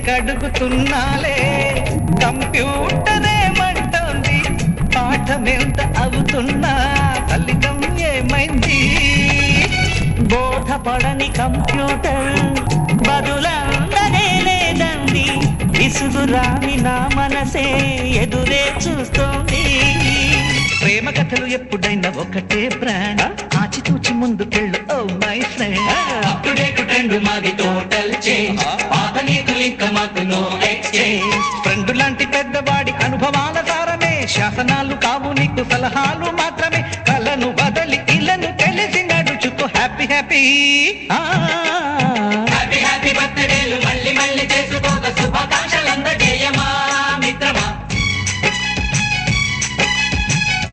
కడుగుతున్నాలే కంప్యూటరేమంటోంది పాఠమెంత అవుతున్నా ఫలితం ఏమైంది బోధపడని కంప్యూటర్ బదులందనే లేదండి విసుగురాని నా మనసే ఎదురే చూస్తోంది ప్రేమ కథలు ఎప్పుడైనా ఒకటే బ్రాండ్ ఆచితూచి ముందుకెళ్ళు ఓ మై ఫ్రెండ్ అప్పుడేకు ట్రెండ్ మాది టోటల్ చేంజ్ పాత నీతులు ఇంకా మాకు నో ఎక్స్చేంజ్ ఫ్రెండ్ లాంటి పెద్దవాడి అనుభవాల సారమే శాసనాలు కావు నీకు సలహాలు